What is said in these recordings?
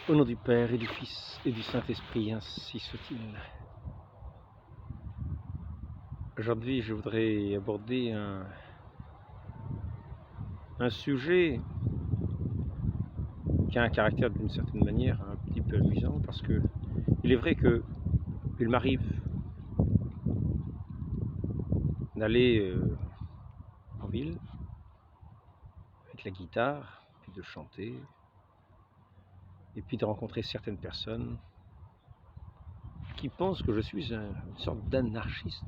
Au nom du Père et du Fils et du Saint-Esprit, ainsi soit-il. Aujourd'hui, je voudrais aborder un sujet qui a un caractère d'une certaine manière un petit peu amusant, parce que il est vrai que il m'arrive d'aller en ville avec la guitare, puis de chanter, et puis de rencontrer certaines personnes qui pensent que je suis une sorte d'anarchiste.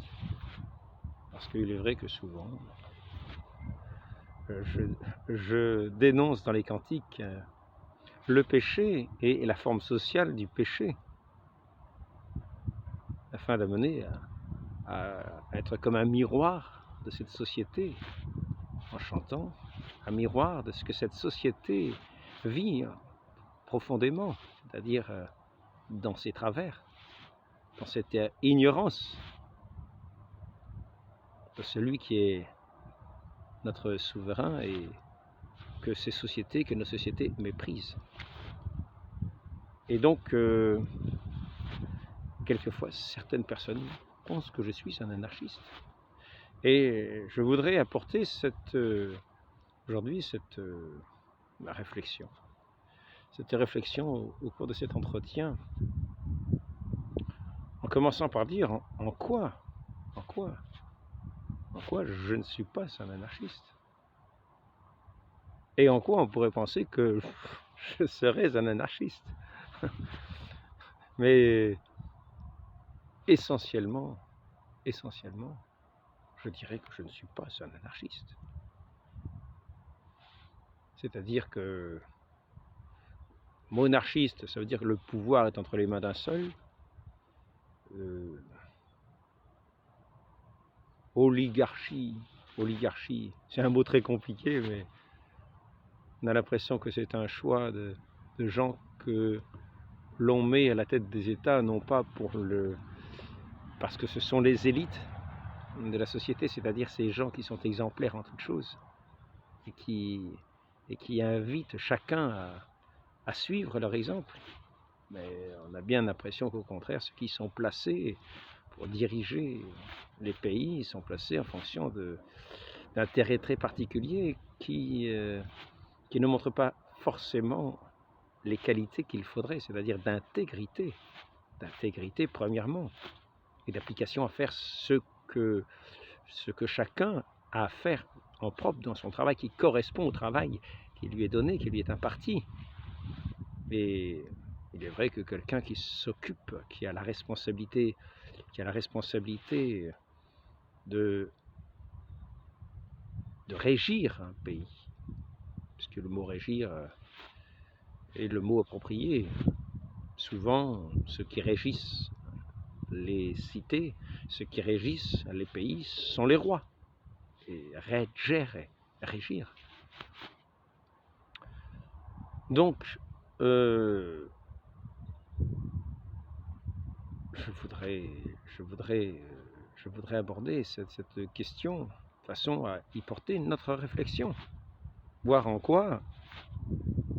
Parce qu'il est vrai que souvent, je dénonce dans les cantiques le péché et la forme sociale du péché, afin d'amener à être comme un miroir de cette société, en chantant, un miroir de ce que cette société vit profondément, c'est-à-dire dans ses travers, dans cette ignorance de celui qui est notre souverain et que ces sociétés, que nos sociétés méprisent. Et donc, quelquefois, certaines personnes pensent que je suis un anarchiste. Et je voudrais apporter aujourd'hui cette réflexion. Cette réflexion au cours de cet entretien, en commençant par dire en quoi je ne suis pas un anarchiste. Et en quoi on pourrait penser que je serais un anarchiste. Mais essentiellement, je dirais que je ne suis pas un anarchiste. C'est-à-dire que monarchiste, ça veut dire que le pouvoir est entre les mains d'un seul. Oligarchie, c'est un mot très compliqué, mais on a l'impression que c'est un choix de gens que l'on met à la tête des États, non pas parce que ce sont les élites de la société, c'est-à-dire ces gens qui sont exemplaires en toutes choses et qui invitent chacun à suivre leur exemple. Mais on a bien l'impression qu'au contraire, ceux qui sont placés pour diriger les pays sont placés en fonction d'intérêts très particuliers qui ne montrent pas forcément les qualités qu'il faudrait, c'est-à-dire d'intégrité premièrement, et d'application à faire ce que chacun a à faire en propre dans son travail, qui correspond au travail qui lui est donné, qui lui est imparti. Et il est vrai que quelqu'un qui s'occupe, qui a la responsabilité de régir un pays, puisque le mot régir est le mot approprié. Souvent, ceux qui régissent les cités, ceux qui régissent les pays sont les rois. Et régir. Donc, je voudrais aborder cette question de façon à y porter notre réflexion, voir en quoi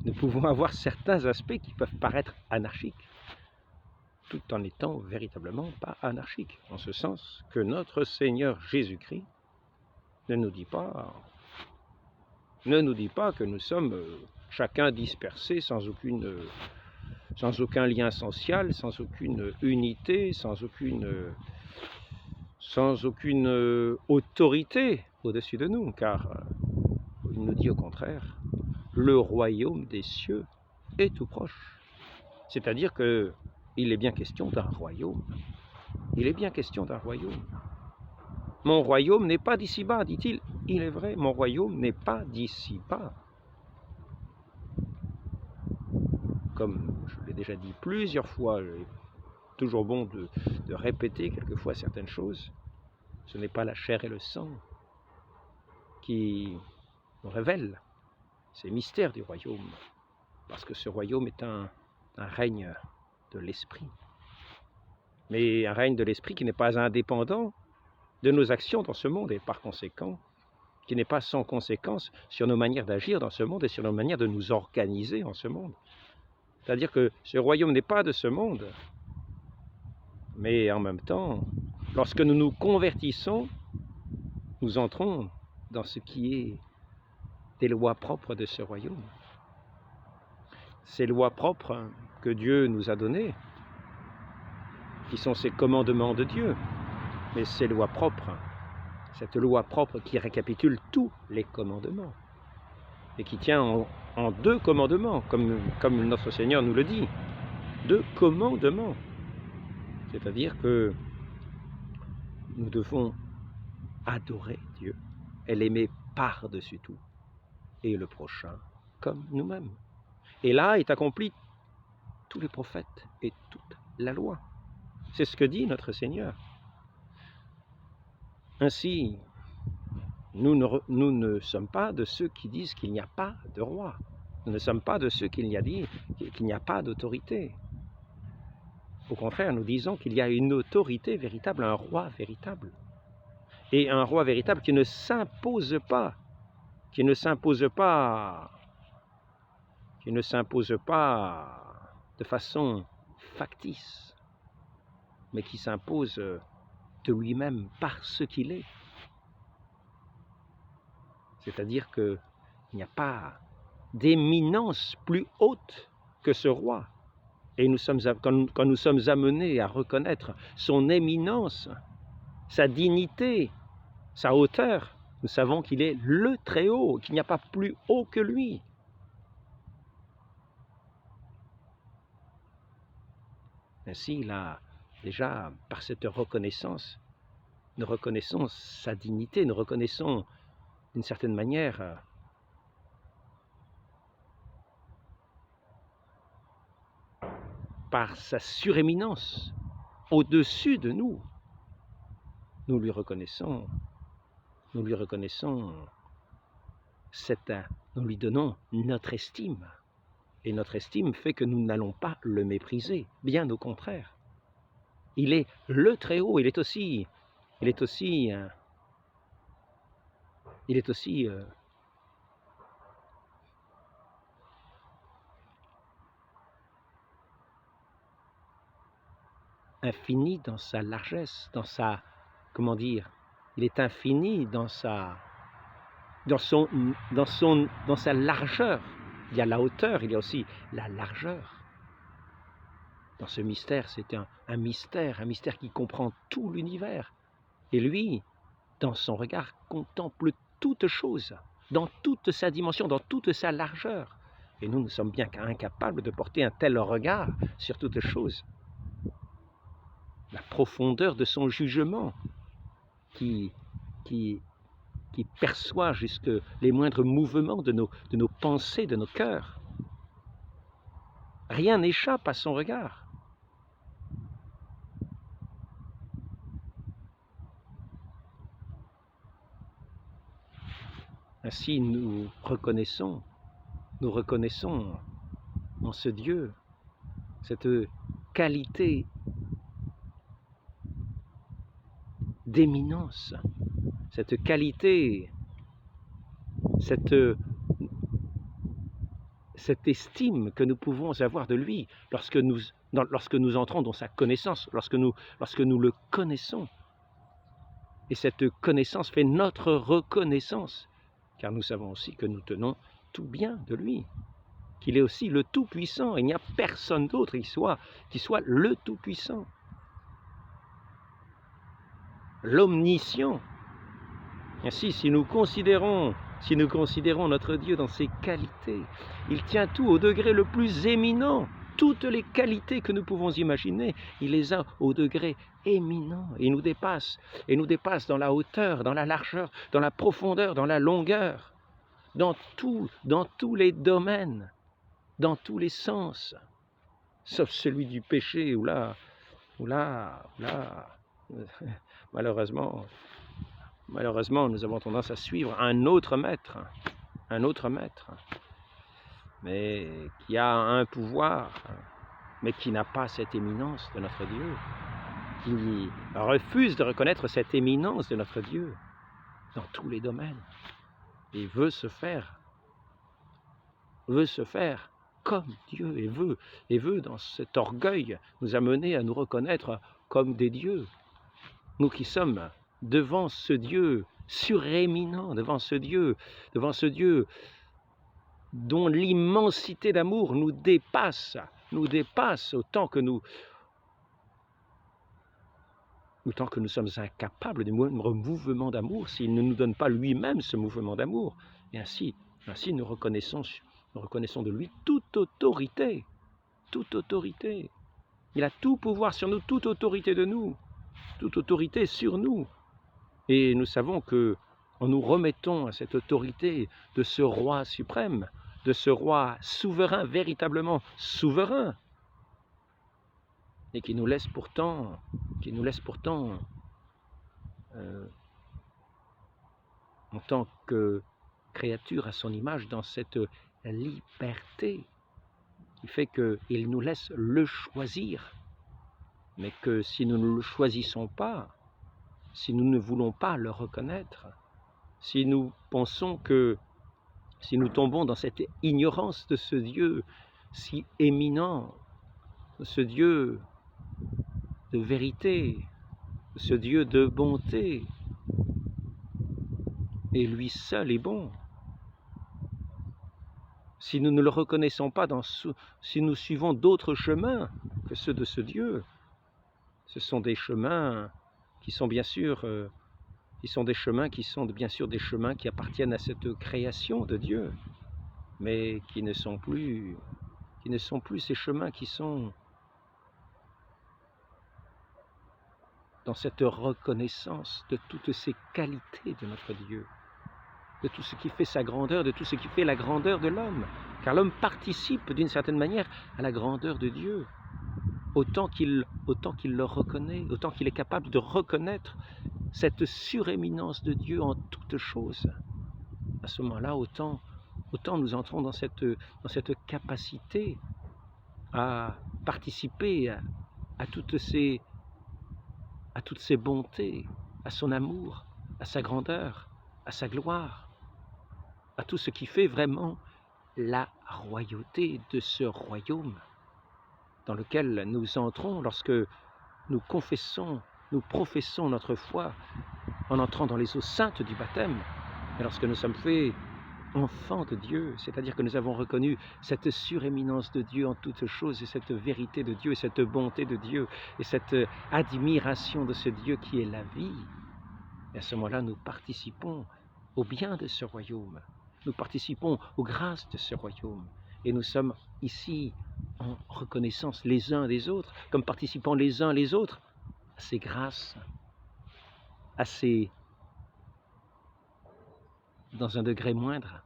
nous pouvons avoir certains aspects qui peuvent paraître anarchiques, tout en n'étant véritablement pas anarchiques, en ce sens que notre Seigneur Jésus-Christ ne nous dit pas que nous sommes chacun dispersés sans aucun lien social, sans aucune unité, sans aucune autorité au-dessus de nous, car il nous dit au contraire, le royaume des cieux est tout proche. C'est-à-dire que il est bien question d'un royaume. Il est bien question d'un royaume. Mon royaume n'est pas d'ici-bas, dit-il. Il est vrai, mon royaume n'est pas d'ici-bas. Comme je l'ai déjà dit plusieurs fois, il est toujours bon de répéter quelquefois certaines choses. Ce n'est pas la chair et le sang qui nous révèlent ces mystères du royaume, parce que ce royaume est un règne de l'esprit. Mais un règne de l'esprit qui n'est pas indépendant de nos actions dans ce monde, et par conséquent, qui n'est pas sans conséquence sur nos manières d'agir dans ce monde et sur nos manières de nous organiser en ce monde. C'est-à-dire que ce royaume n'est pas de ce monde. Mais en même temps, lorsque nous nous convertissons, nous entrons dans ce qui est des lois propres de ce royaume. Ces lois propres que Dieu nous a données, qui sont ces commandements de Dieu, mais ces lois propres, cette loi propre qui récapitule tous les commandements et qui tient en deux commandements, comme notre Seigneur nous le dit, deux commandements. C'est-à-dire que nous devons adorer Dieu et l'aimer par-dessus tout, et le prochain comme nous-mêmes. Et là est accompli tous les prophètes et toute la loi. C'est ce que dit notre Seigneur. Ainsi, nous ne sommes pas de ceux qui disent qu'il n'y a pas de roi. Nous ne sommes pas de ceux qui disent qu'il n'y a pas d'autorité. Au contraire, nous disons qu'il y a une autorité véritable, un roi véritable. Et un roi véritable qui ne s'impose pas, qui ne s'impose pas de façon factice, mais qui s'impose de lui-même par ce qu'il est. C'est-à-dire qu'il n'y a pas d'éminence plus haute que ce roi. Et quand nous sommes amenés à reconnaître son éminence, sa dignité, sa hauteur, nous savons qu'il est le Très-Haut, qu'il n'y a pas plus haut que lui. Ainsi, là, déjà, par cette reconnaissance, nous reconnaissons sa dignité, nous reconnaissons d'une certaine manière par sa suréminence au-dessus de nous, nous lui reconnaissons, nous lui donnons notre estime. Et notre estime fait que nous n'allons pas le mépriser, bien au contraire. Il est le Très-Haut, il est aussi infini dans sa largesse, dans sa, comment dire, il est infini dans sa largeur. Il y a la hauteur, il y a aussi la largeur. Dans ce mystère, c'est un mystère qui comprend tout l'univers. Et lui, dans son regard, contemple toute chose, dans toute sa dimension, dans toute sa largeur. Et nous sommes bien incapables de porter un tel regard sur toute chose. La profondeur de son jugement qui perçoit jusque les moindres mouvements de nos pensées, de nos cœurs. Rien n'échappe à son regard. Ainsi, nous reconnaissons en ce Dieu cette qualité d'éminence, cette qualité, cette estime que nous pouvons avoir de lui lorsque nous entrons dans sa connaissance, lorsque nous le connaissons. Et cette connaissance fait notre reconnaissance, car nous savons aussi que nous tenons tout bien de lui, qu'il est aussi le Tout-Puissant. Il n'y a personne d'autre qui soit le Tout-Puissant, l'Omniscient. Ainsi, si nous considérons notre Dieu dans ses qualités, il tient tout au degré le plus éminent. Toutes les qualités que nous pouvons imaginer, il les a au degré éminent. Il nous dépasse dans la hauteur, dans la largeur, dans la profondeur, dans la longueur, dans tous les domaines, dans tous les sens, sauf celui du péché, où là, malheureusement, nous avons tendance à suivre un autre maître, mais qui a un pouvoir, mais qui n'a pas cette éminence de notre Dieu, qui refuse de reconnaître cette éminence de notre Dieu dans tous les domaines, et veut se faire comme Dieu et veut dans cet orgueil nous amener à nous reconnaître comme des dieux. Nous qui sommes devant ce Dieu suréminent, devant ce Dieu dont l'immensité d'amour nous dépasse autant que nous sommes incapables du moindre mouvement d'amour s'il ne nous donne pas lui-même ce mouvement d'amour. Et ainsi nous reconnaissons de lui toute autorité. Toute autorité. Il a tout pouvoir sur nous, toute autorité de nous, toute autorité sur nous. Et nous savons que en nous remettons à cette autorité de ce roi suprême, de ce roi souverain, véritablement souverain, et qui nous laisse pourtant en tant que créature à son image dans cette liberté qui fait qu'il nous laisse le choisir, mais que si nous ne le choisissons pas, si nous ne voulons pas le reconnaître, si nous pensons que, si nous tombons dans cette ignorance de ce Dieu si éminent, de ce Dieu de vérité, de ce Dieu de bonté, et lui seul est bon. Si nous ne le reconnaissons pas, si nous suivons d'autres chemins que ceux de ce Dieu, ce sont des chemins qui sont bien sûr, des chemins qui appartiennent à cette création de Dieu, mais qui ne sont plus ces chemins qui sont dans cette reconnaissance de toutes ces qualités de notre Dieu, de tout ce qui fait sa grandeur, de tout ce qui fait la grandeur de l'homme. Car l'homme participe d'une certaine manière à la grandeur de Dieu, autant qu'il le reconnaît, autant qu'il est capable de reconnaître cette suréminence de Dieu en toutes choses. À ce moment-là, autant nous entrons dans cette capacité à participer à toutes ces bontés, à son amour, à sa grandeur, à sa gloire, à tout ce qui fait vraiment la royauté de ce royaume dans lequel nous entrons lorsque nous professons notre foi en entrant dans les eaux saintes du baptême, et lorsque nous sommes faits enfants de Dieu, c'est-à-dire que nous avons reconnu cette suréminence de Dieu en toutes choses, et cette vérité de Dieu, et cette bonté de Dieu, et cette admiration de ce Dieu qui est la vie. Et à ce moment-là, nous participons au bien de ce royaume, nous participons aux grâces de ce royaume, et nous sommes ici en reconnaissance les uns des autres, comme participant les uns les autres à ces grâces, dans un degré moindre,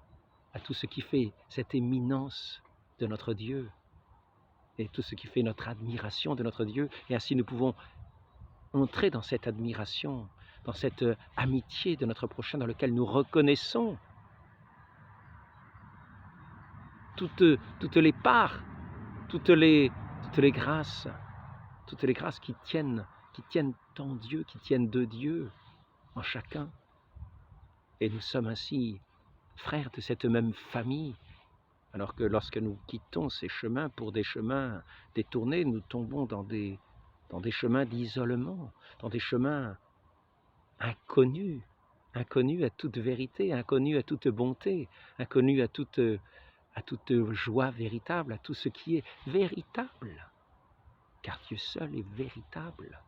à tout ce qui fait cette éminence de notre Dieu et tout ce qui fait notre admiration de notre Dieu. Et ainsi nous pouvons entrer dans cette admiration, dans cette amitié de notre prochain, dans lequel nous reconnaissons toutes les parts, toutes les grâces qui tiennent en Dieu, qui tiennent de Dieu en chacun. Et nous sommes ainsi frères de cette même famille, alors que lorsque nous quittons ces chemins pour des chemins détournés, nous tombons dans des chemins d'isolement, dans des chemins inconnus à toute vérité, inconnus à toute bonté, inconnus à toute joie véritable, à tout ce qui est véritable. Car Dieu seul est véritable.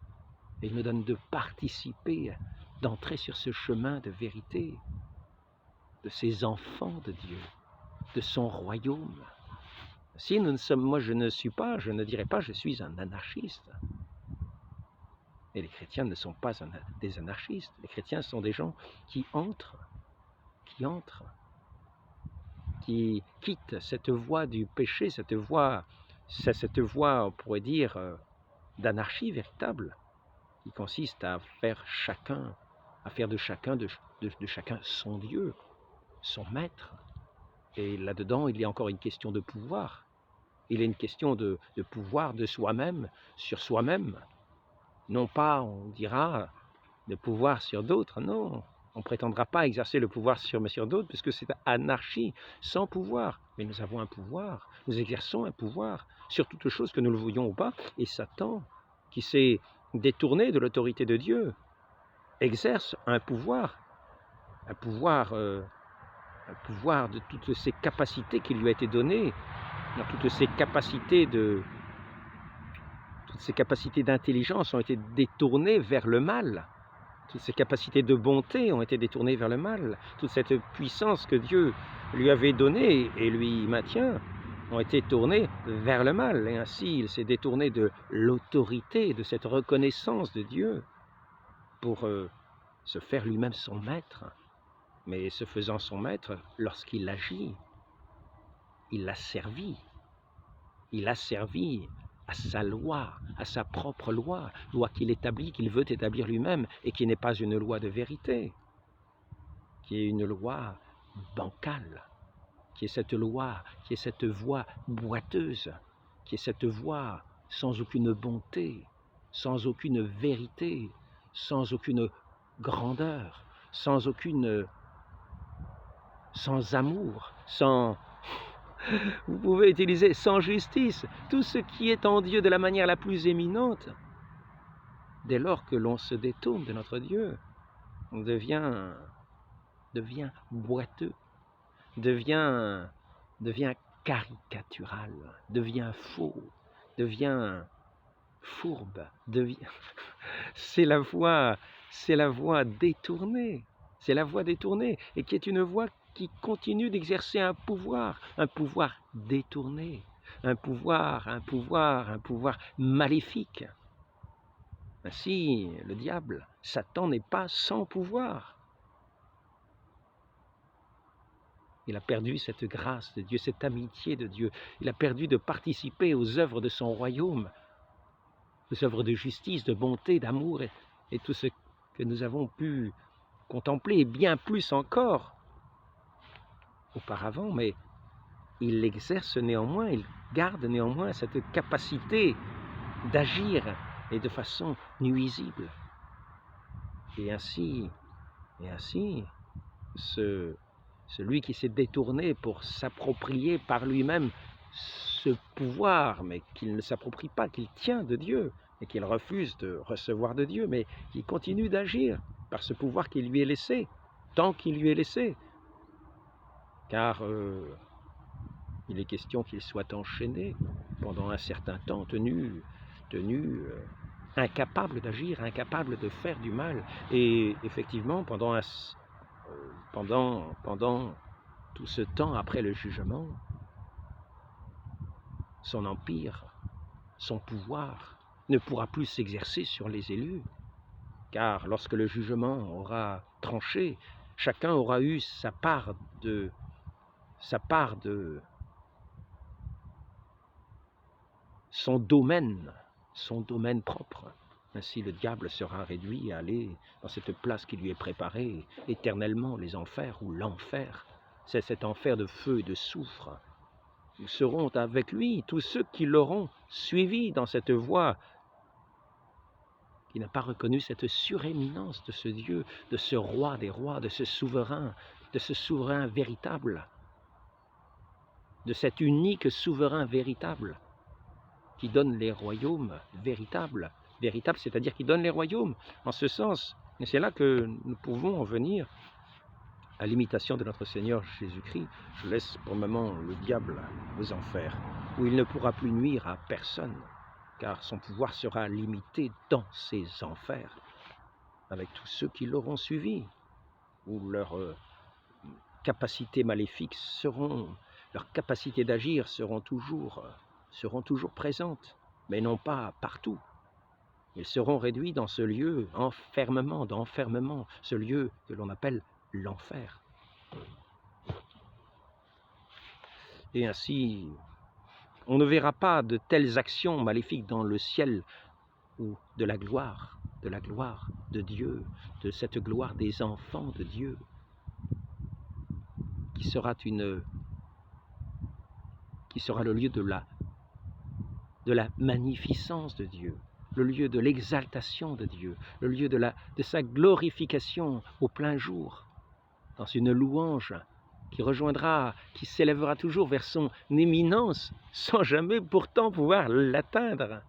Et il nous donne de participer, d'entrer sur ce chemin de vérité, de ces enfants de Dieu, de son royaume. Si nous ne sommes, moi je ne dirais pas je suis un anarchiste. Et les chrétiens ne sont pas des anarchistes. Les chrétiens sont des gens qui quittent cette voie du péché, cette voie, on pourrait dire, d'anarchie véritable, qui consiste à faire de chacun son Dieu, son maître. Et là-dedans, il y a encore une question de pouvoir. Il y a une question de pouvoir de soi-même, sur soi-même. Non pas, on dira, de pouvoir sur d'autres, non. On ne prétendra pas exercer le pouvoir sur d'autres, puisque c'est anarchie, sans pouvoir. Mais nous avons un pouvoir, nous exerçons un pouvoir sur toute chose que nous le voulions ou pas. Et Satan, qui s'est détourné de l'autorité de Dieu, exerce un pouvoir de toutes ces capacités qui lui a été données, dans toutes ces capacités d'intelligence ont été détournées vers le mal. Toutes ces capacités de bonté ont été détournées vers le mal. Toute cette puissance que Dieu lui avait donnée et lui maintient ont été tournées vers le mal. Et ainsi, il s'est détourné de l'autorité, de cette reconnaissance de Dieu pour se faire lui-même son maître. Mais se faisant son maître, lorsqu'il agit, il l'a servi. Il a servi à sa loi, à sa propre loi qu'il établit, qu'il veut établir lui-même, et qui n'est pas une loi de vérité, qui est une loi bancale, qui est cette loi, qui est cette voie boiteuse, qui est cette voie sans aucune bonté, sans aucune vérité, sans aucune grandeur, sans amour, vous pouvez utiliser sans justice tout ce qui est en Dieu de la manière la plus éminente. Dès lors que l'on se détourne de notre Dieu, on devient boiteux, devient caricatural, devient faux, devient fourbe, c'est la voie détournée, et qui est une voie qui continue d'exercer un pouvoir détourné, un pouvoir maléfique. Ainsi, le diable, Satan n'est pas sans pouvoir. Il a perdu cette grâce de Dieu, cette amitié de Dieu. Il a perdu de participer aux œuvres de son royaume, aux œuvres de justice, de bonté, d'amour et tout ce que nous avons pu contempler, et bien plus encore auparavant, mais il exerce néanmoins, il garde néanmoins cette capacité d'agir et de façon nuisible. Et ainsi, celui qui s'est détourné pour s'approprier par lui-même ce pouvoir, mais qu'il ne s'approprie pas, qu'il tient de Dieu, et qu'il refuse de recevoir de Dieu, mais qui continue d'agir par ce pouvoir qui lui est laissé, tant qu'il lui est laissé. Car il est question qu'il soit enchaîné pendant un certain temps, tenu incapable d'agir, incapable de faire du mal. Et effectivement, pendant tout ce temps après le jugement, son empire, son pouvoir ne pourra plus s'exercer sur les élus, car lorsque le jugement aura tranché, chacun aura eu sa part de son domaine propre. Ainsi le diable sera réduit à aller dans cette place qui lui est préparée éternellement, les enfers ou l'enfer. C'est cet enfer de feu et de soufre. Nous serons avec lui tous ceux qui l'auront suivi dans cette voie, qui n'a pas reconnu cette suréminence de ce Dieu, de ce roi des rois, de ce souverain véritable, de cet unique souverain véritable, qui donne les royaumes véritables, c'est-à-dire qui donne les royaumes en ce sens. Et c'est là que nous pouvons en venir à l'imitation de notre Seigneur Jésus-Christ. Je laisse pour le moment le diable aux enfers, où il ne pourra plus nuire à personne, car son pouvoir sera limité dans ces enfers, avec tous ceux qui l'auront suivi, où leurs capacités maléfiques leurs capacités d'agir seront toujours présentes, mais non pas partout. Ils seront réduits dans ce lieu d'enfermement, ce lieu que l'on appelle l'enfer. Et ainsi, on ne verra pas de telles actions maléfiques dans le ciel ou de la gloire de Dieu, de cette gloire des enfants de Dieu, qui sera le lieu de la magnificence de Dieu, le lieu de l'exaltation de Dieu, le lieu de sa glorification au plein jour, dans une louange qui rejoindra, qui s'élèvera toujours vers son éminence, sans jamais pourtant pouvoir l'atteindre.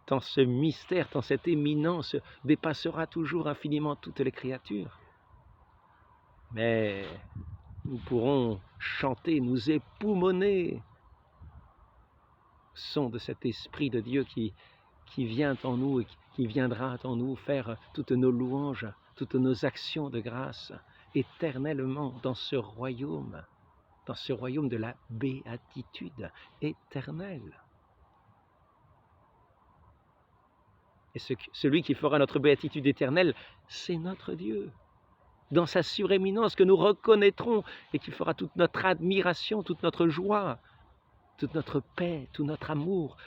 Dans ce mystère, dans cette éminence, dépassera toujours infiniment toutes les créatures. Mais nous pourrons chanter, nous époumoner au son de cet Esprit de Dieu qui vient en nous et qui viendra en nous faire toutes nos louanges, toutes nos actions de grâce, éternellement dans ce royaume de la béatitude éternelle. Et celui qui fera notre béatitude éternelle, c'est notre Dieu, dans sa suréminence que nous reconnaîtrons et qui fera toute notre admiration, toute notre joie, toute notre paix, tout notre amour,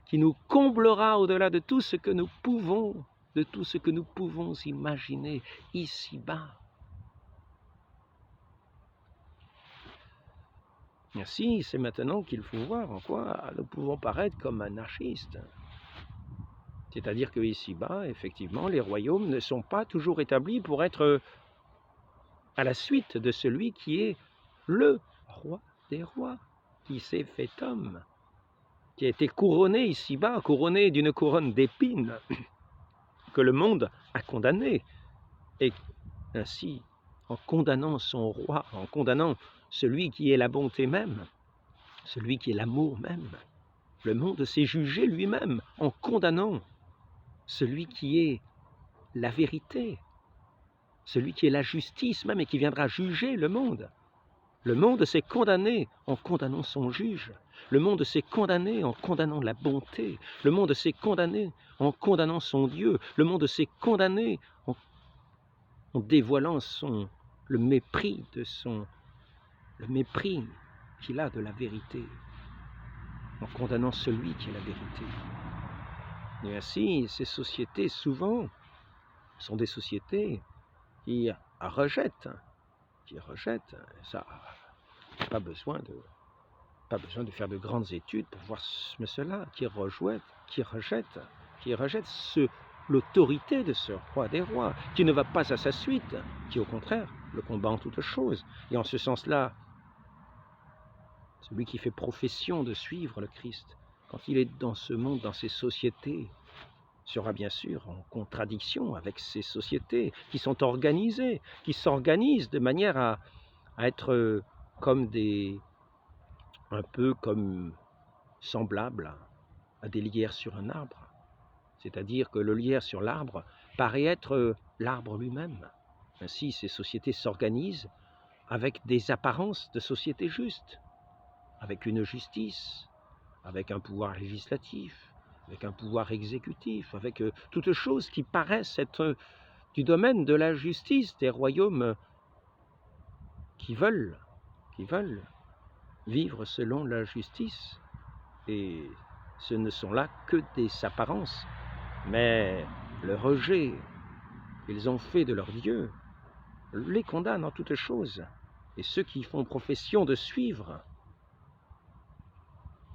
qui nous comblera au-delà de tout ce que nous pouvons, imaginer ici-bas. Ainsi, c'est maintenant qu'il faut voir en quoi nous pouvons paraître comme anarchistes. C'est-à-dire que ici-bas, effectivement, les royaumes ne sont pas toujours établis pour être à la suite de celui qui est le roi des rois, qui s'est fait homme, qui a été couronné ici-bas, couronné d'une couronne d'épines, que le monde a condamné. Et ainsi, en condamnant son roi, en condamnant celui qui est la bonté même, celui qui est l'amour même, le monde s'est jugé lui-même en condamnant celui qui est la vérité, celui qui est la justice même et qui viendra juger le monde. Le monde s'est condamné en condamnant son juge. Le monde s'est condamné en condamnant la bonté. Le monde s'est condamné en condamnant son Dieu. Le monde s'est condamné en dévoilant le mépris qu'il a de la vérité, en condamnant celui qui est la vérité. Et ainsi, ces sociétés, souvent, sont des sociétés qui rejettent. Ça, pas besoin de faire de grandes études pour voir cela, qui rejettent l'autorité de ce roi des rois, qui ne va pas à sa suite, qui au contraire le combat en toutes choses. Et en ce sens-là, celui qui fait profession de suivre le Christ, quand il est dans ce monde, dans ces sociétés, sera bien sûr en contradiction avec ces sociétés qui sont organisées, qui s'organisent de manière à être un peu comme semblables à des lierres sur un arbre. C'est-à-dire que le lierre sur l'arbre paraît être l'arbre lui-même. Ainsi, ces sociétés s'organisent avec des apparences de société justes, avec une justice, avec un pouvoir législatif, avec un pouvoir exécutif, avec toutes choses qui paraissent être du domaine de la justice, des royaumes qui veulent vivre selon la justice. Et ce ne sont là que des apparences, mais le rejet qu'ils ont fait de leur Dieu les condamne en toutes choses. Et ceux qui font profession de suivre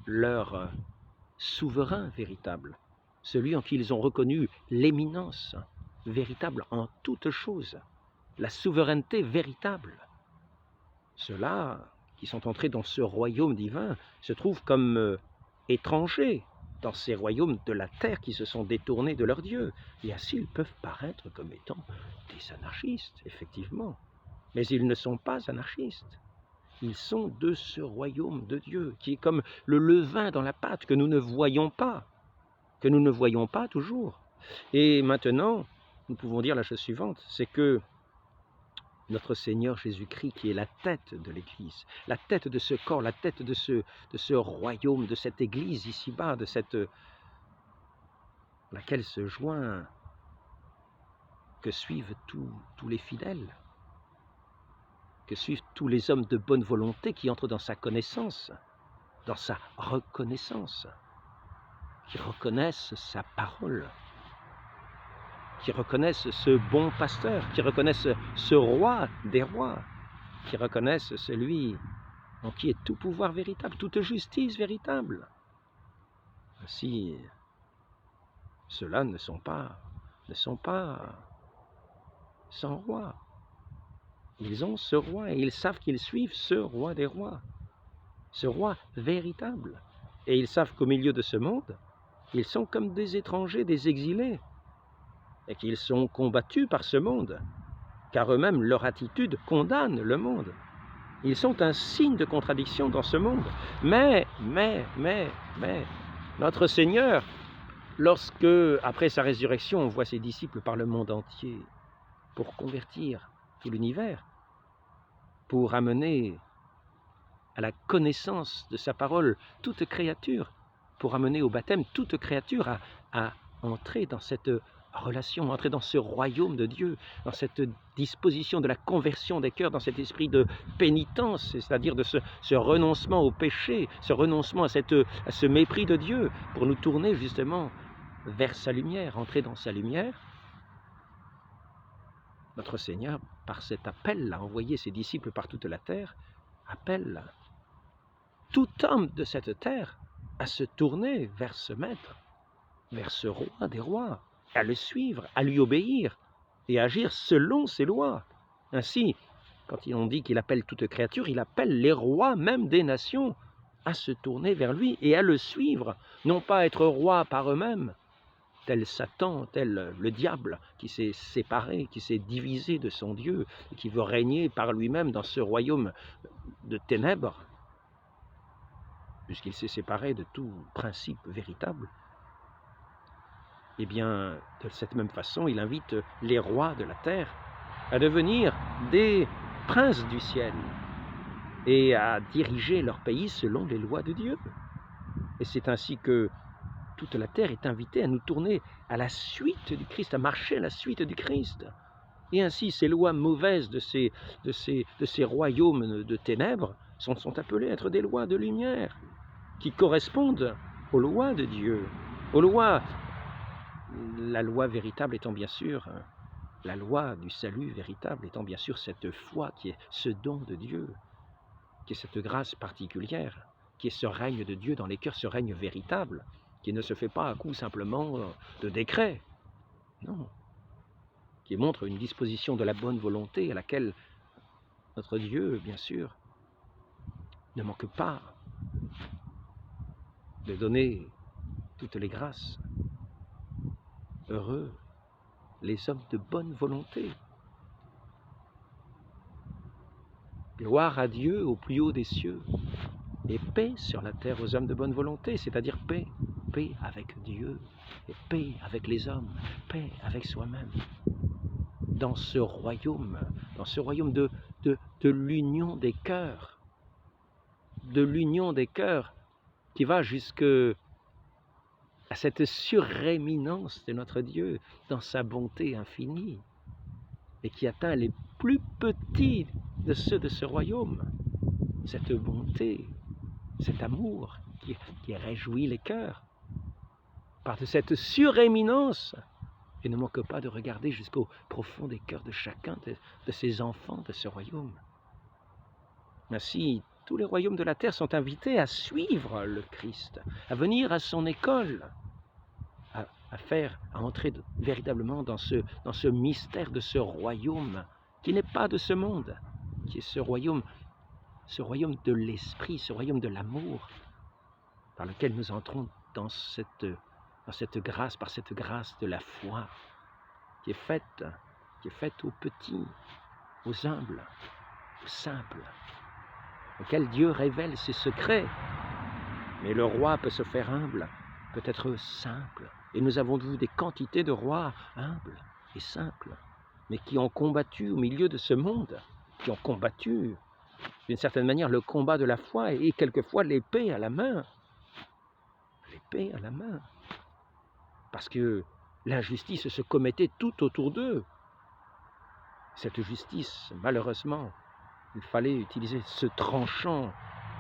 leur souverain véritable, celui en qui ils ont reconnu l'éminence véritable en toutes choses, la souveraineté véritable, ceux-là qui sont entrés dans ce royaume divin se trouvent comme étrangers dans ces royaumes de la terre qui se sont détournés de leur Dieu. Et ainsi, ils peuvent paraître comme étant des anarchistes, effectivement. Mais ils ne sont pas anarchistes. Ils sont de ce royaume de Dieu, qui est comme le levain dans la pâte, que nous ne voyons pas toujours. Et maintenant, nous pouvons dire la chose suivante, c'est que notre Seigneur Jésus-Christ, qui est la tête de l'Église, la tête de ce corps, la tête de ce royaume, de cette Église ici-bas, de laquelle se joint, que suivent tous les fidèles, que suivent tous les hommes de bonne volonté qui entrent dans sa connaissance, dans sa reconnaissance, qui reconnaissent sa parole, qui reconnaissent ce bon pasteur, qui reconnaissent ce roi des rois, qui reconnaissent celui en qui est tout pouvoir véritable, toute justice véritable. Ainsi, ceux-là ne sont pas sans roi. Ils ont ce roi et ils savent qu'ils suivent ce roi des rois, ce roi véritable. Et ils savent qu'au milieu de ce monde, ils sont comme des étrangers, des exilés, et qu'ils sont combattus par ce monde, car eux-mêmes, leur attitude condamne le monde. Ils sont un signe de contradiction dans ce monde. Mais, notre Seigneur, lorsque, après sa résurrection, on voit ses disciples par le monde entier, pour convertir tout l'univers, pour amener à la connaissance de sa parole toute créature, pour amener au baptême toute créature à entrer dans cette relation, entrer dans ce royaume de Dieu, dans cette disposition de la conversion des cœurs, dans cet esprit de pénitence, c'est-à-dire de ce renoncement au péché, ce renoncement à ce mépris de Dieu, pour nous tourner justement vers sa lumière, entrer dans sa lumière. Notre Seigneur, par cet appel à envoyer ses disciples par toute la terre, appelle tout homme de cette terre à se tourner vers ce maître, vers ce roi des rois, à le suivre, à lui obéir et agir selon ses lois. Ainsi, quand on dit qu'il appelle toute créature, il appelle les rois même des nations à se tourner vers lui et à le suivre, non pas être roi par eux-mêmes, tel Satan, tel le diable qui s'est séparé, qui s'est divisé de son Dieu, et qui veut régner par lui-même dans ce royaume de ténèbres, puisqu'il s'est séparé de tout principe véritable. Eh bien, de cette même façon, il invite les rois de la terre à devenir des princes du ciel et à diriger leur pays selon les lois de Dieu. Et c'est ainsi que toute la terre est invitée à nous tourner à la suite du Christ, à marcher à la suite du Christ. Et ainsi, ces lois mauvaises de ces royaumes de ténèbres sont appelées à être des lois de lumière, qui correspondent aux lois de Dieu, aux lois, la loi véritable étant bien sûr, la loi du salut véritable étant bien sûr cette foi qui est ce don de Dieu, qui est cette grâce particulière, qui est ce règne de Dieu dans les cœurs, ce règne véritable, qui ne se fait pas à coup simplement de décret, non, qui montre une disposition de la bonne volonté à laquelle notre Dieu, bien sûr, ne manque pas de donner toutes les grâces. Heureux les hommes de bonne volonté. Gloire à Dieu au plus haut des cieux, et paix sur la terre aux hommes de bonne volonté, c'est-à-dire paix avec Dieu, et paix avec les hommes, paix avec soi-même. Dans ce royaume de l'union des cœurs, qui va jusque à cette suréminence de notre Dieu dans sa bonté infinie et qui atteint les plus petits de ceux de ce royaume. Cette bonté, cet amour qui réjouit les cœurs par de cette suréminence et ne manque pas de regarder jusqu'au profond des cœurs de chacun de ces enfants de ce royaume. Ainsi, tous les royaumes de la terre sont invités à suivre le Christ, à venir à son école, à entrer véritablement dans ce mystère de ce royaume qui n'est pas de ce monde, qui est ce royaume de l'esprit, ce royaume de l'amour, par lequel nous entrons dans cette grâce, par cette grâce de la foi, qui est faite aux petits, aux humbles, aux simples, auquel Dieu révèle ses secrets. Mais le roi peut se faire humble, peut être simple. Et nous avons vu des quantités de rois humbles et simples, mais qui ont combattu au milieu de ce monde, qui ont combattu d'une certaine manière le combat de la foi et quelquefois l'épée à la main. L'épée à la main. Parce que l'injustice se commettait tout autour d'eux. Cette justice, malheureusement, il fallait utiliser ce tranchant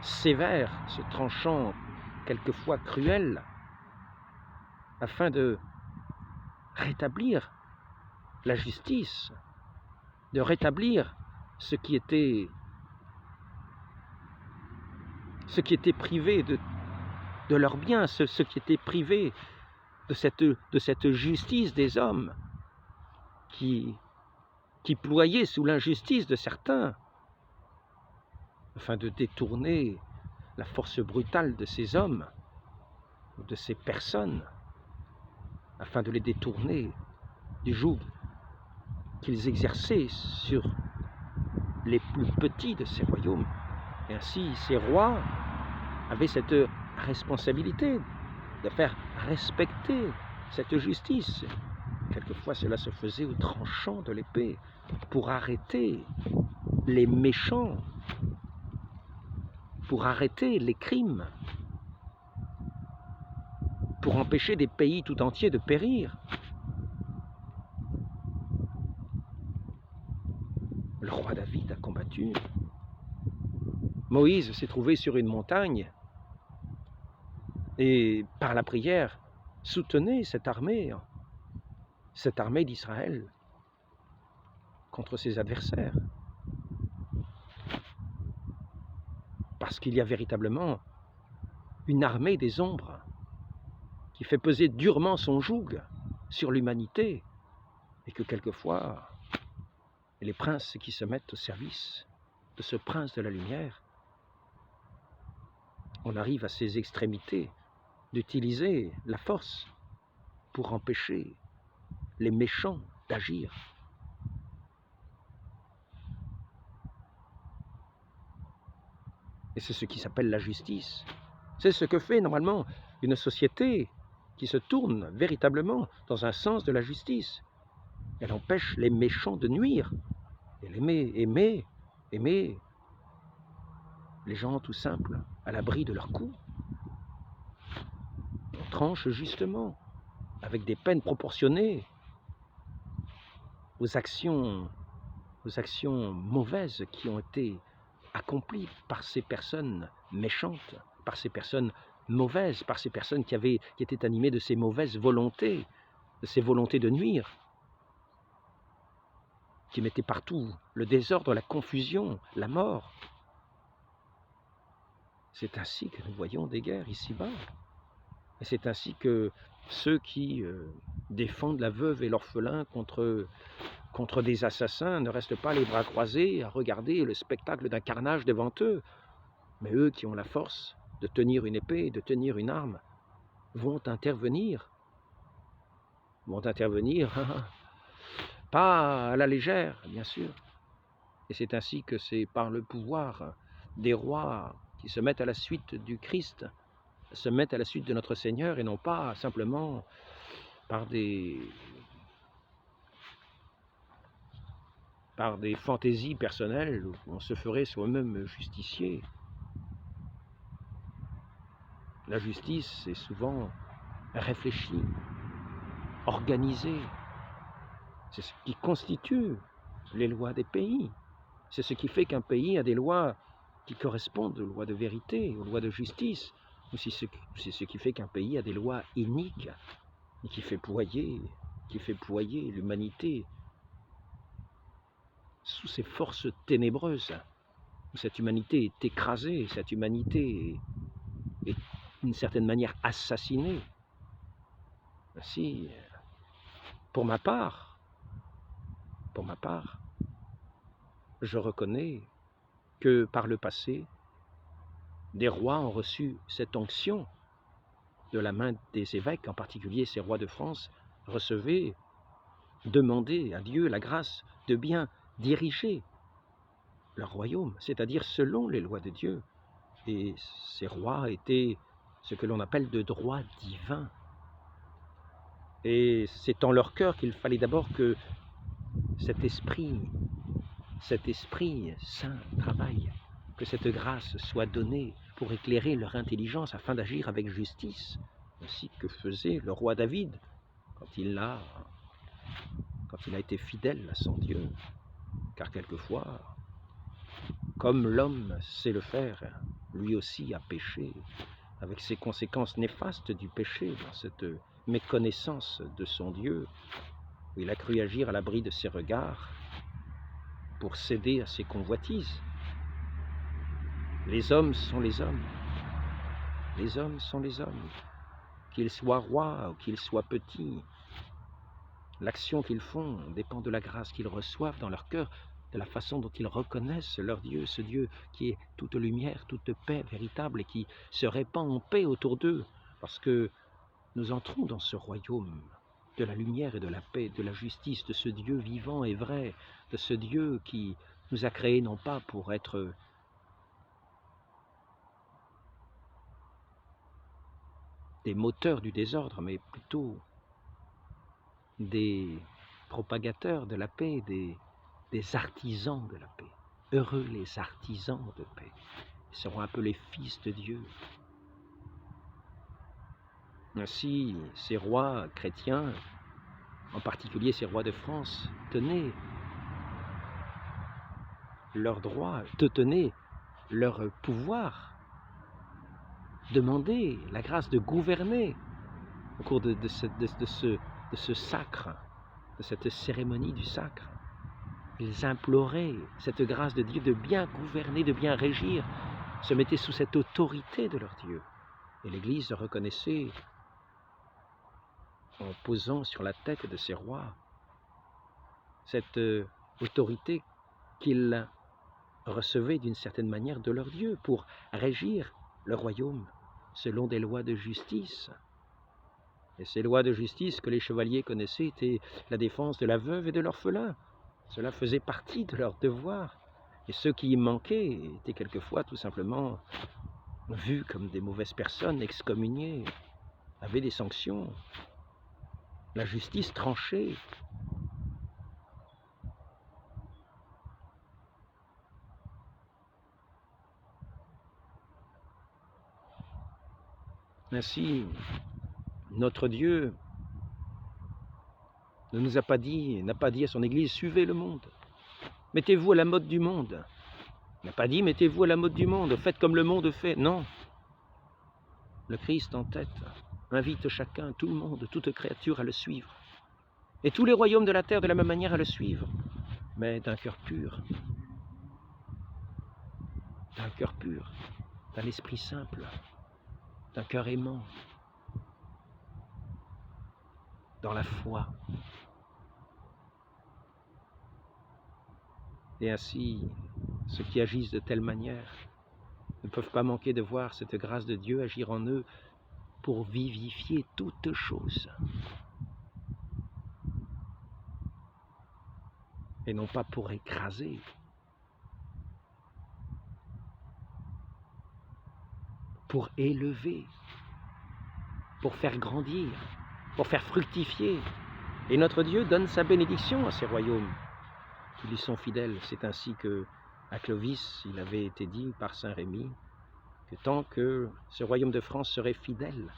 sévère, ce tranchant quelquefois cruel, afin de rétablir la justice, de rétablir ce qui était privé de leurs biens, ceux qui étaient privés de cette justice des hommes, qui ployaient sous l'injustice de certains, afin de détourner la force brutale de ces hommes, de ces personnes, afin de les détourner du joug qu'ils exerçaient sur les plus petits de ces royaumes. Et ainsi, ces rois avaient cette responsabilité de faire respecter cette justice. Quelquefois, cela se faisait au tranchant de l'épée pour arrêter les méchants, pour arrêter les crimes, pour empêcher des pays tout entiers de périr. Le roi David a combattu. Moïse s'est trouvé sur une montagne et par la prière soutenait cette armée d'Israël contre ses adversaires. Parce qu'il y a véritablement une armée des ombres qui fait peser durement son joug sur l'humanité et que quelquefois les princes qui se mettent au service de ce prince de la lumière, on arrive à ces extrémités d'utiliser la force pour empêcher les méchants d'agir. Et c'est ce qui s'appelle la justice. C'est ce que fait normalement une société qui se tourne véritablement dans un sens de la justice. Elle empêche les méchants de nuire. Elle aimer les gens tout simples, à l'abri de leurs coups. On tranche justement, avec des peines proportionnées aux actions mauvaises qui ont été accomplies par ces personnes méchantes, par ces personnes mauvaises, par ces personnes qui étaient animées de ces mauvaises volontés, de ces volontés de nuire, qui mettaient partout le désordre, la confusion, la mort. C'est ainsi que nous voyons des guerres ici-bas. Et c'est ainsi que ceux qui défendent la veuve et l'orphelin contre des assassins ne restent pas les bras croisés à regarder le spectacle d'un carnage devant eux. Mais eux qui ont la force de tenir une épée, de tenir une arme, vont intervenir. Pas à la légère, bien sûr. Et c'est ainsi que c'est par le pouvoir des rois qui se mettent à la suite du Christ, se mettent à la suite de notre Seigneur, et non pas simplement par des fantaisies personnelles où on se ferait soi-même justicier. La justice est souvent réfléchie, organisée. C'est ce qui constitue les lois des pays. C'est ce qui fait qu'un pays a des lois qui correspondent aux lois de vérité, aux lois de justice. C'est ce qui fait qu'un pays a des lois iniques et qui fait ployer l'humanité sous ces forces ténébreuses, où cette humanité est écrasée, cette humanité est d'une certaine manière assassinée. Ainsi, pour ma part, je reconnais que par le passé, des rois ont reçu cette onction de la main des évêques, en particulier ces rois de France, recevaient, demandaient à Dieu la grâce de bien diriger leur royaume, c'est-à-dire selon les lois de Dieu. Et ces rois étaient ce que l'on appelle de droit divin. Et c'est en leur cœur qu'il fallait d'abord que cet esprit saint travaille, que cette grâce soit donnée pour éclairer leur intelligence afin d'agir avec justice, ainsi que faisait le roi David quand il a été fidèle à son Dieu. Car quelquefois, comme l'homme sait le faire, lui aussi a péché, avec ses conséquences néfastes du péché, dans cette méconnaissance de son Dieu, où il a cru agir à l'abri de ses regards pour céder à ses convoitises. Les hommes sont les hommes. Les hommes sont les hommes, qu'ils soient rois ou qu'ils soient petits. L'action qu'ils font dépend de la grâce qu'ils reçoivent dans leur cœur, de la façon dont ils reconnaissent leur Dieu, ce Dieu qui est toute lumière, toute paix véritable et qui se répand en paix autour d'eux, parce que nous entrons dans ce royaume de la lumière et de la paix, de la justice, de ce Dieu vivant et vrai, de ce Dieu qui nous a créés non pas pour être des moteurs du désordre, mais plutôt des propagateurs de la paix, des artisans de la paix. Heureux les artisans de paix. Ils seront appelés fils de Dieu. Ainsi, ces rois chrétiens, en particulier ces rois de France, tenaient leurs droits, tenaient leur pouvoir, demandaient la grâce de gouverner au cours de ce sacre, de cette cérémonie du sacre. Ils imploraient cette grâce de Dieu de bien gouverner, de bien régir, se mettaient sous cette autorité de leur Dieu. Et l'Église le reconnaissait en posant sur la tête de ces rois cette autorité qu'ils recevaient d'une certaine manière de leur Dieu pour régir le royaume selon des lois de justice. Et ces lois de justice que les chevaliers connaissaient étaient la défense de la veuve et de l'orphelin. Cela faisait partie de leur devoir. Et ceux qui y manquaient étaient quelquefois tout simplement vus comme des mauvaises personnes, excommuniés, avaient des sanctions. La justice tranchait. Ainsi, notre Dieu ne nous a pas dit, n'a pas dit à son Église, suivez le monde, mettez-vous à la mode du monde. Il n'a pas dit, mettez-vous à la mode du monde, faites comme le monde fait. Non. Le Christ en tête invite chacun, tout le monde, toute créature à le suivre. Et tous les royaumes de la terre de la même manière à le suivre, mais d'un cœur pur, d'un esprit simple, d'un cœur aimant, dans la foi. Et ainsi, ceux qui agissent de telle manière ne peuvent pas manquer de voir cette grâce de Dieu agir en eux pour vivifier toutes choses. Et non pas pour écraser. Pour élever, pour faire grandir, pour faire fructifier. Et notre Dieu donne sa bénédiction à ces royaumes qui lui sont fidèles. C'est ainsi que à Clovis, il avait été dit par saint Rémy que tant que ce royaume de France serait fidèle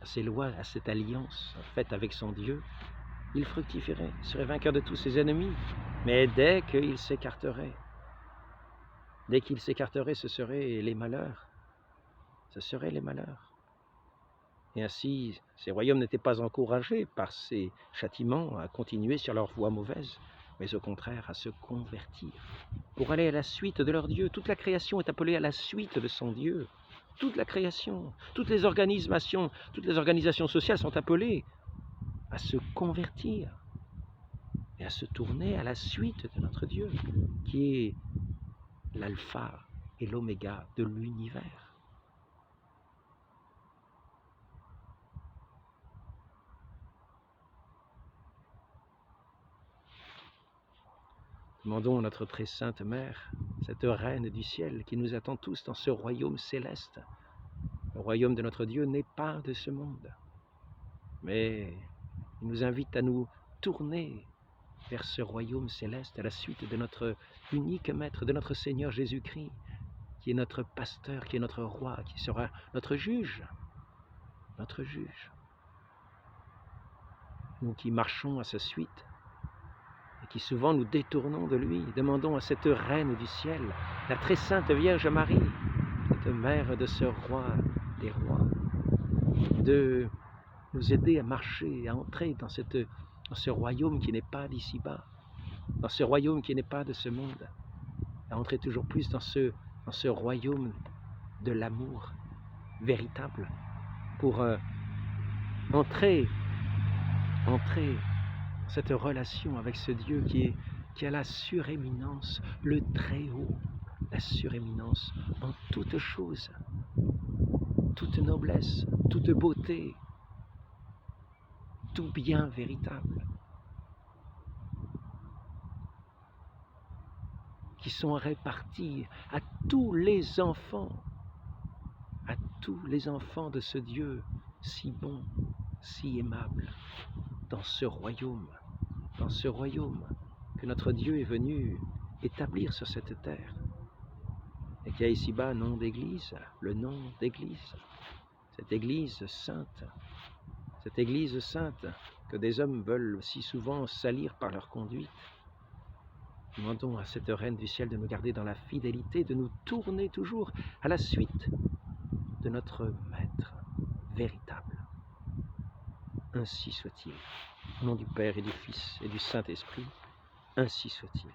à ses lois, à cette alliance faite avec son Dieu, il fructifierait, serait vainqueur de tous ses ennemis. Mais dès qu'il s'écarterait, ce seraient les malheurs. Ce seraient les malheurs. Et ainsi, ces royaumes n'étaient pas encouragés par ces châtiments à continuer sur leur voie mauvaise, mais au contraire à se convertir, pour aller à la suite de leur Dieu. Toute la création est appelée à la suite de son Dieu. Toute la création, toutes les organisations sociales sont appelées à se convertir et à se tourner à la suite de notre Dieu, qui est l'alpha et l'oméga de l'univers. Demandons à notre très sainte Mère, cette Reine du ciel qui nous attend tous dans ce royaume céleste. Le royaume de notre Dieu n'est pas de ce monde, mais il nous invite à nous tourner vers ce royaume céleste à la suite de notre unique Maître, de notre Seigneur Jésus-Christ, qui est notre pasteur, qui est notre roi, qui sera notre juge. Notre juge. Nous qui marchons à sa suite, et qui souvent nous détournons de lui, demandons à cette Reine du ciel, la très sainte Vierge Marie, cette mère de ce roi des rois, de nous aider à marcher, à entrer dans ce royaume qui n'est pas d'ici-bas, dans ce royaume qui n'est pas de ce monde, à entrer toujours plus dans ce royaume de l'amour, véritable pour entrer dans cette relation avec ce Dieu qui a la suréminence, le très haut, la suréminence en toute chose, toute noblesse, toute beauté, tout bien véritable, qui sont répartis à tous les enfants de ce Dieu si bon, si aimable, dans ce royaume que notre Dieu est venu établir sur cette terre, et qui a ici-bas nom d'église, le nom d'église, cette église sainte que des hommes veulent si souvent salir par leur conduite. Demandons à cette Reine du ciel de nous garder dans la fidélité, de nous tourner toujours à la suite de notre Maître véritable. Ainsi soit-il. Au nom du Père et du Fils et du Saint-Esprit, ainsi soit-il.